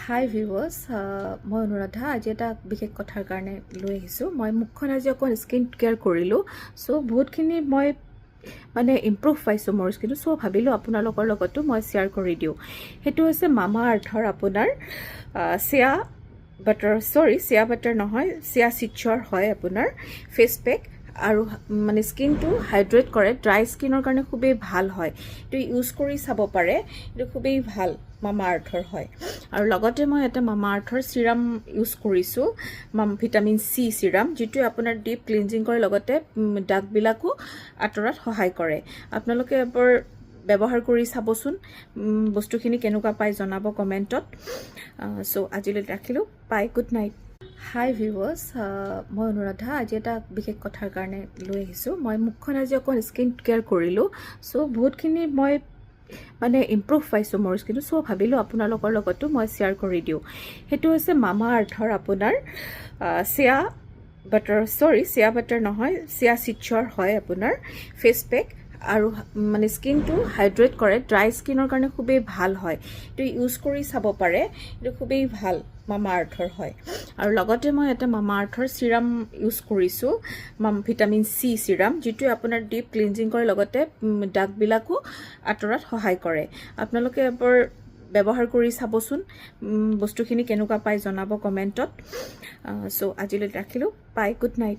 হাই viewers, মই অনুৰাধা। আজি এটা বিশেষ কথাৰ কাৰণে লৈ আহিছোঁ। মই মুখখন আজি অকণ স্কিন কেয়াৰ কৰিলোঁ, চ' বহুতখিনি মই ইম্প্ৰুভ পাইছোঁ মোৰ স্কিনটো। চ' ভাবিলোঁ আপোনালোকৰ লগতো মই শ্বেয়াৰ কৰি দিওঁ। সেইটো হৈছে মামা আৰ্থৰ আপোনাৰ চিয়া বাটাৰ নহয়, চিয়া চিডছৰ হয় আপোনাৰ ফেচ পেক। আৰু স্কিনটো হাইড্ৰেট কৰে, ড্ৰাই স্কিনৰ কাৰণে খুবেই ভাল হয়। এইটো ইউজ কৰি চাব পাৰে, এইটো খুবেই ভাল মামা আৰ্থৰ হয়। আৰু লগতে মই এটা মামা আৰ্থৰ চিৰাম ইউজ কৰিছোঁ, ভিটামিন চি চিৰাম, যিটোৱে আপোনাৰ ডিপ ক্লিনজিং কৰে, লগতে দাগবিলাকো আঁতৰাত সহায় কৰে। আপোনালোকে এবাৰ ব্যৱহাৰ কৰি চাবচোন, বস্তুখিনি কেনেকুৱা পায় জনাব কমেণ্টত। চ' আজিলৈ ৰাখিলোঁ, বাই, গুড নাইট। হাই ভিউৱাৰ্ছ, মই অনুৰাধা। আজি এটা বিশেষ কথাৰ কাৰণে লৈ আহিছোঁ। মই মুখখন আজি অকণ স্কিন কেয়াৰ কৰিলোঁ, চ' বহুতখিনি মই ইম্প্ৰুভ পাইছোঁ মোৰ স্কিনটো। চ' ভাবিলোঁ আপোনালোকৰ লগতো মই শ্বেয়াৰ কৰি দিওঁ। সেইটো হৈছে মামা আৰ্থৰ আপোনাৰ চিয়া বাটাৰ নহয়, চিয়া চিডছৰ হয় আপোনাৰ ফেচ পেক। আৰু স্কিনটো হাইড্ৰেট কৰে, ড্ৰাই স্কিনৰ কাৰণে খুবেই ভাল হয়। এইটো ইউজ কৰি চাব পাৰে, এইটো খুবেই ভাল মামা আৰ্থৰ হয়। আৰু লগতে মই এটা মামা আৰ্থৰ চিৰাম ইউজ কৰিছোঁ, ভিটামিন চি চিৰাম, যিটোৱে আপোনাৰ ডিপ ক্লিনজিং কৰে, লগতে দাগবিলাকো আঁতৰাত সহায় কৰে। আপোনালোকে এবাৰ ব্যৱহাৰ কৰি চাবচোন, বস্তুখিনি কেনেকুৱা পায় জনাব কমেণ্টত। চ' আজিলৈ ৰাখিলোঁ, বাই, গুড নাইট।